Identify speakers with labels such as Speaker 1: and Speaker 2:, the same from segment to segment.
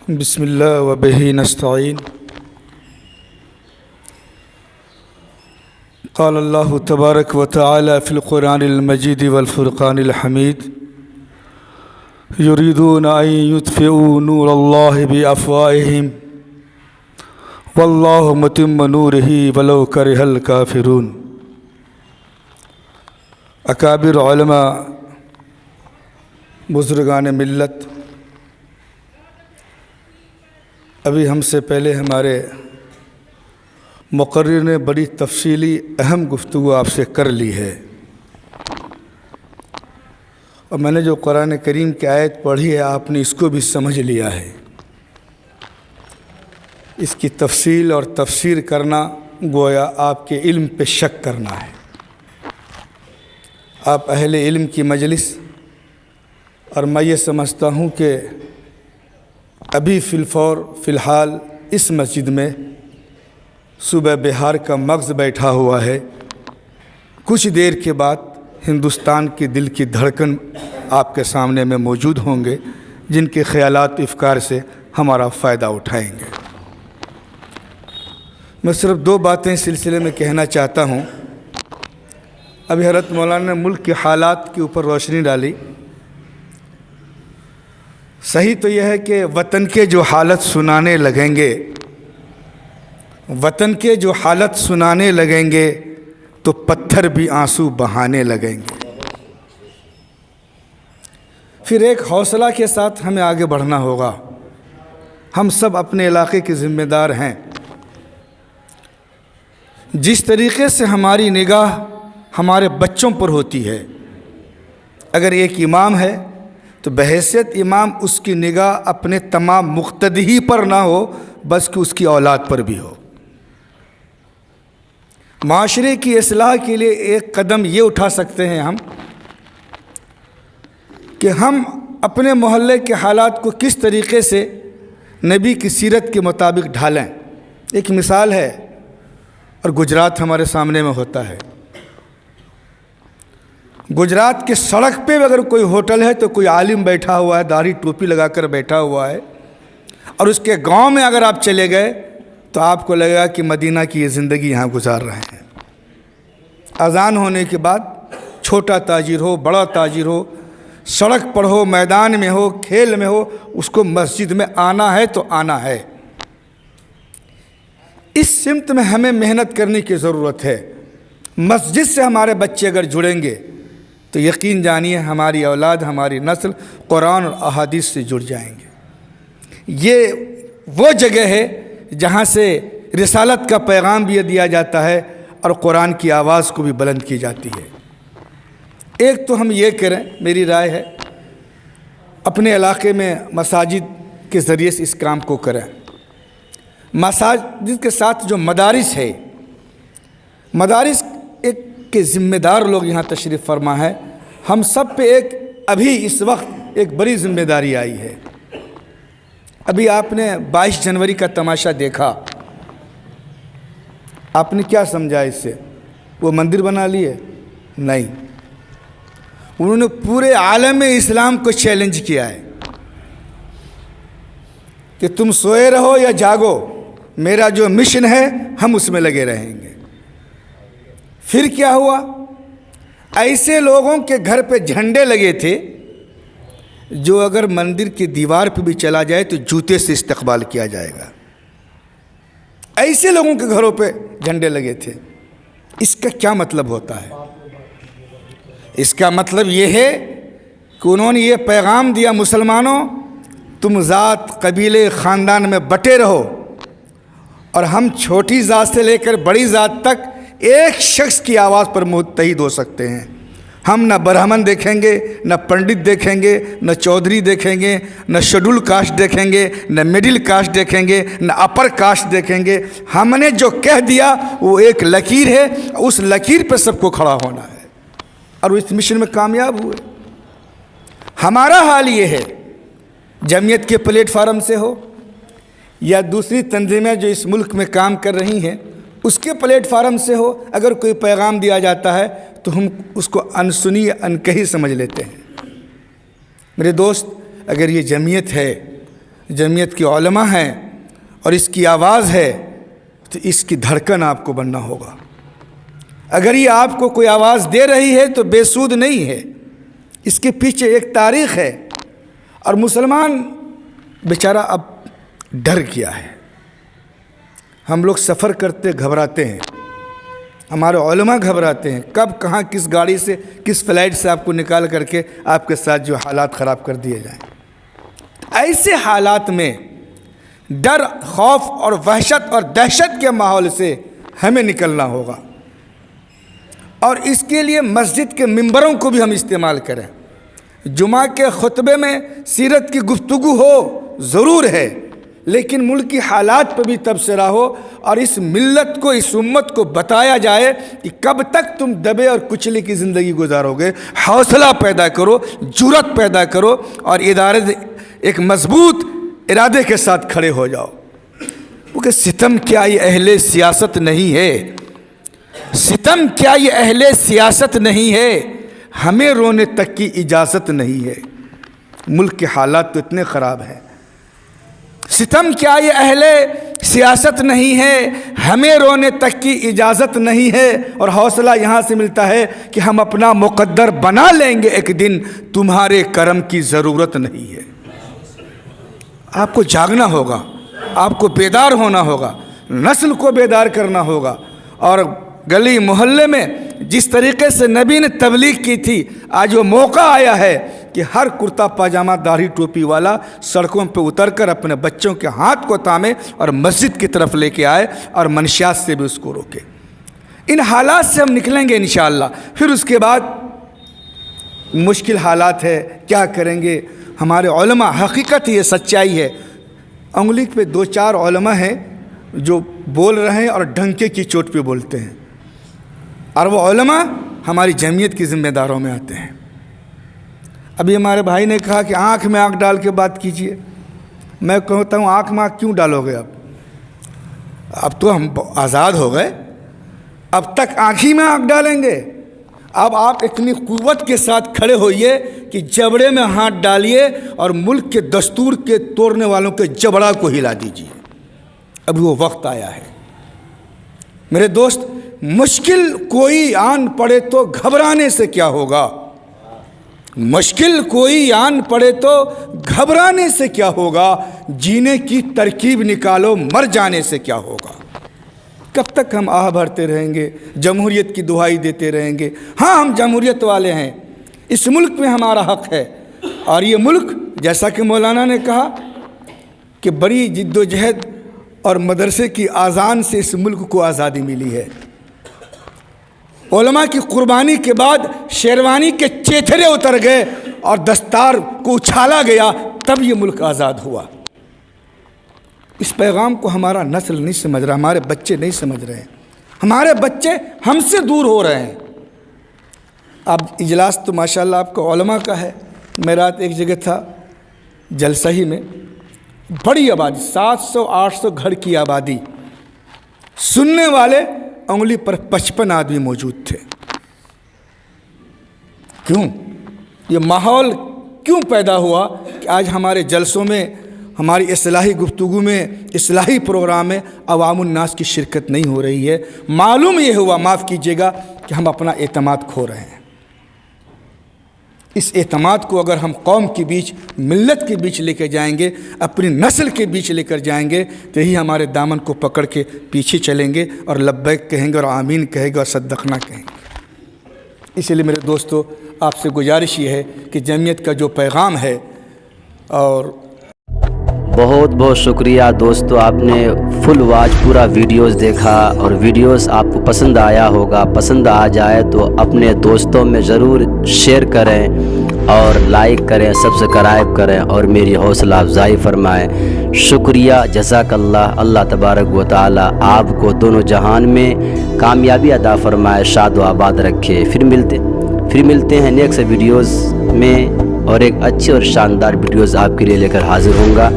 Speaker 1: بسم الله وبه نستعين. قال الله تبارك وتعالى في القرآن المجيد والفرقان الحميد: يريدون أن يطفئوا نور الله بأفواههم والله متم نوره ولو كره الكافرون. اکابر علماء، بزرگان ملت، ابھی ہم سے پہلے ہمارے مقرر نے بڑی تفصیلی اہم گفتگو آپ سے کر لی ہے، اور میں نے جو قرآن کریم کی آیت پڑھی ہے آپ نے اس کو بھی سمجھ لیا ہے۔ اس کی تفصیل اور تفسیر کرنا گویا آپ کے علم پہ شک کرنا ہے۔ آپ اہل علم کی مجلس، اور میں یہ سمجھتا ہوں کہ ابھی فی الحال اس مسجد میں صوبہ بہار کا مغز بیٹھا ہوا ہے، کچھ دیر کے بعد ہندوستان کی دل کی دھڑکن آپ کے سامنے میں موجود ہوں گے، جن کے خیالات افکار سے ہمارا فائدہ اٹھائیں گے۔ میں صرف دو باتیں اس سلسلے میں کہنا چاہتا ہوں۔ ابھی حضرت مولانا نے ملک کے حالات کے اوپر روشنی ڈالی۔ صحیح تو یہ ہے کہ وطن کے جو حالت سنانے لگیں گے، وطن کے جو حالت سنانے لگیں گے تو پتھر بھی آنسو بہانے لگیں گے۔ پھر ایک حوصلہ کے ساتھ ہمیں آگے بڑھنا ہوگا۔ ہم سب اپنے علاقے کے ذمہ دار ہیں۔ جس طریقے سے ہماری نگاہ ہمارے بچوں پر ہوتی ہے، اگر ایک امام ہے تو بحیثیت امام اس کی نگاہ اپنے تمام مقتدی پر نہ ہو، بلکہ اس کی اولاد پر بھی ہو۔ معاشرے کی اصلاح کے لیے ایک قدم یہ اٹھا سکتے ہیں ہم کہ ہم اپنے محلے کے حالات کو کس طریقے سے نبی کی سیرت کے مطابق ڈھالیں۔ ایک مثال ہے، اور گجرات ہمارے سامنے میں ہوتا ہے۔ گجرات کے سڑک پہ اگر کوئی ہوٹل ہے تو کوئی عالم بیٹھا ہوا ہے، داڑھی ٹوپی لگا کر بیٹھا ہوا ہے، اور اس کے گاؤں میں اگر آپ چلے گئے تو آپ کو لگے گا کہ مدینہ کی یہ زندگی یہاں گزار رہے ہیں۔ اذان ہونے کے بعد چھوٹا تاجر ہو، بڑا تاجر ہو، سڑک پر ہو، میدان میں ہو، کھیل میں ہو، اس کو مسجد میں آنا ہے تو آنا ہے۔ اس سمت میں ہمیں محنت کرنے کی ضرورت ہے۔ مسجد سے ہمارے بچے اگر جڑیں گے تو یقین جانیے ہماری اولاد، ہماری نسل قرآن اور احادیث سے جڑ جائیں گے۔ یہ وہ جگہ ہے جہاں سے رسالت کا پیغام بھی دیا جاتا ہے اور قرآن کی آواز کو بھی بلند کی جاتی ہے۔ ایک تو ہم یہ کریں، میری رائے ہے، اپنے علاقے میں مساجد کے ذریعے سے اس کام کو کریں۔ مساجد کے ساتھ جو مدارس ہے، مدارس ایک کے ذمہ دار لوگ یہاں تشریف فرما ہے۔ ہم سب پہ ایک ابھی اس وقت ایک بڑی ذمہ داری آئی ہے۔ ابھی آپ نے 22 جنوری کا تماشا دیکھا، آپ نے کیا سمجھا اس سے؟ وہ مندر بنا لیے؟ نہیں، انہوں نے پورے عالم اسلام کو چیلنج کیا ہے کہ تم سوئے رہو یا جاگو، میرا جو مشن ہے ہم اس میں لگے رہیں گے۔ پھر کیا ہوا؟ ایسے لوگوں کے گھر پہ جھنڈے لگے تھے جو اگر مندر کی دیوار پہ بھی چلا جائے تو جوتے سے استقبال کیا جائے گا۔ ایسے لوگوں کے گھروں پہ جھنڈے لگے تھے۔ اس کا کیا مطلب ہوتا ہے؟ اس کا مطلب یہ ہے کہ انہوں نے یہ پیغام دیا، مسلمانوں تم ذات، قبیلے، خاندان میں بٹے رہو، اور ہم چھوٹی ذات سے لے کر بڑی ذات تک ایک شخص کی آواز پر متحد ہو سکتے ہیں۔ ہم نہ برہمن دیکھیں گے، نہ پنڈت دیکھیں گے، نہ چودھری دیکھیں گے، نہ شیڈول کاسٹ دیکھیں گے، نہ مڈل کاسٹ دیکھیں گے، نہ اپر کاسٹ دیکھیں گے۔ ہم نے جو کہہ دیا وہ ایک لکیر ہے، اس لکیر پہ سب کو کھڑا ہونا ہے، اور اس مشن میں کامیاب ہوئے۔ ہمارا حال یہ ہے، جمعیت کے پلیٹ فارم سے ہو یا دوسری تنظیمیں جو اس ملک میں کام کر رہی ہیں اس کے پلیٹ فارم سے ہو، اگر کوئی پیغام دیا جاتا ہے تو ہم اس کو انسنی یا انکہی سمجھ لیتے ہیں۔ میرے دوست، اگر یہ جمعیت ہے، जमीयत के उलमा हैं और इसकी आवाज़ है, तो इसकी धड़कन आपको बनना होगा। अगर ये आपको कोई आवाज़ दे रही है तो बेसूद नहीं है, इसके पीछे एक तारीख़ है। और मुसलमान बेचारा अब डर गया है। हम लोग सफ़र करते घबराते हैं, हमारे उलमा घबराते हैं, कब कहाँ किस गाड़ी से किस फ्लाइट से आपको निकाल करके आपके साथ जो हालात ख़राब कर दिए जाएं। ऐसे हालात में डर, खौफ और वहशत और दहशत के माहौल से हमें निकलना होगा, और इसके लिए मस्जिद के मिंबरों को भी हम इस्तेमाल करें। जुमा के खुतबे में सीरत की गुफ्तगू हो ज़रूर है, लेकिन मुल्क की हालात पर भी तबसरा हो और इस मिल्लत को, इस उम्मत को बताया जाए कि कब तक तुम दबे और कुचले की ज़िंदगी गुजारोगे। हौसला पैदा करो, जुरत पैदा करो और इदारे एक मजबूत इरादे के साथ खड़े हो जाओ। क्योंकि सितम क्या ये अहले सियासत नहीं है, सितम क्या ये अहले सियासत नहीं है, हमें रोने तक की इजाज़त नहीं है। मुल्क के हालात तो इतने ख़राब हैं। सितम क्या ये अहले सियासत नहीं है, हमें रोने तक की इजाज़त नहीं है। और हौसला यहाँ से मिलता है कि हम अपना मुक़द्दर बना लेंगे एक दिन, तुम्हारे करम की ज़रूरत नहीं है। आपको जागना होगा, आपको बेदार होना होगा, नस्ल को बेदार करना होगा। और गली मोहल्ले में जिस तरीके से नबी ने तबलीग की थी, आज वो मौका आया है कि हर कुर्ता पाजामा दाढ़ी टोपी वाला सड़कों पे उतरकर अपने बच्चों के हाथ को थामे और मस्जिद की तरफ लेके आए और मनशियात से भी उसको रोके। इन हालात से हम निकलेंगे इंशाअल्लाह। फिर उसके बाद मुश्किल हालात है, क्या करेंगे। हमारे उलमा, हकीकत ये सच्चाई है, उंगली पे 2-4 उलमा हैं जो बोल रहे हैं और डंके की चोट पे बोलते हैं, और वो उलमा हमारी जमीयत की ज़िम्मेदारों में आते हैं। अभी हमारे भाई ने कहा कि आँख में आँख डाल के बात कीजिए। मैं कहता हूँ आँख में आँख क्यों डालोगे अब तो हम आज़ाद हो गए, अब तक आँख ही में आँख डालेंगे। अब आप इतनी क़ुव्वत के साथ खड़े होइए कि जबड़े में हाथ डालिए और मुल्क के दस्तूर के तोड़ने वालों के जबड़ा को हिला दीजिए। अभी वो वक्त आया है मेरे दोस्त। मुश्किल कोई आन पड़े तो घबराने से क्या होगा, मुश्किल कोई आन पड़े तो घबराने से क्या होगा, जीने की तरकीब निकालो, मर जाने से क्या होगा। कब तक हम आह भरते रहेंगे, जमहूरियत की दुहाई देते रहेंगे। हाँ, हम जमहूरियत वाले हैं, इस मुल्क में हमारा हक़ है। और ये मुल्क, जैसा कि मौलाना ने कहा कि बड़ी जिद्दोजहद और मदरसे की आज़ान से इस मुल्क को आज़ादी मिली है। उलमा की कुर्बानी के बाद शेरवानी के चेथरे उतर गए और दस्तार को उछाला गया, तब ये मुल्क आज़ाद हुआ। इस पैगाम को हमारा नस्ल नहीं समझ रहा, हमारे बच्चे नहीं समझ रहे हैं, हमारे बच्चे हमसे दूर हो रहे हैं। अब इजलास तो माशाल्लाह आपका उलमा का है। मैं रात एक जगह था जलसही में, बड़ी आबादी, 700-800 घर की आबादी, सुनने वाले उंगली पर 55 आदमी मौजूद थे। क्यों ये माहौल क्यों पैदा हुआ कि आज हमारे जलसों में, हमारी इस्लाही गुफ्तगू में, इस्लाही प्रोग्राम में अवामुन्नास की शिरकत नहीं हो रही है। मालूम ये हुआ, माफ़ कीजिएगा, कि हम अपना एतमाद खो रहे हैं। इस एतमाद को अगर हम कौम के बीच, मिल्लत के बीच लेकर जाएंगे, अपनी नस्ल के बीच लेकर जाएंगे, तो यही हमारे दामन को पकड़ के पीछे चलेंगे और लब्बैक कहेंगे और आमीन कहेंगे और सद्दखना कहेंगे। इसलिए मेरे दोस्तों, आपसे गुजारिश ये है कि जमीयत का जो पैगाम है, और
Speaker 2: बहुत बहुत शुक्रिया दोस्तों, आपने फुल वॉच पूरा वीडियोस देखा और वीडियोस आपको पसंद आया होगा। पसंद आ जाए तो अपने दोस्तों में ज़रूर शेयर करें और लाइक करें, सब्सक्राइब करें और मेरी हौसला अफजाई फरमाएं। शुक्रिया, जज़ाकल्लाह। अल्लाह तबारक व तआला आपको दोनों जहान में कामयाबी अता फरमाए, शाद व आबाद रखे। फिर मिलते हैं नेक्स्ट वीडियोज़ में, और एक अच्छे और शानदार वीडियोज़ आपके लिए लेकर हाजिर होऊंगा।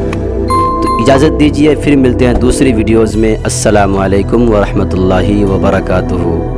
Speaker 2: तो इजाज़त दीजिए, फिर मिलते हैं दूसरी वीडियोज़ में। अस्सलामु अलैकुम व रहमतुल्लाहि व बरकातुहू।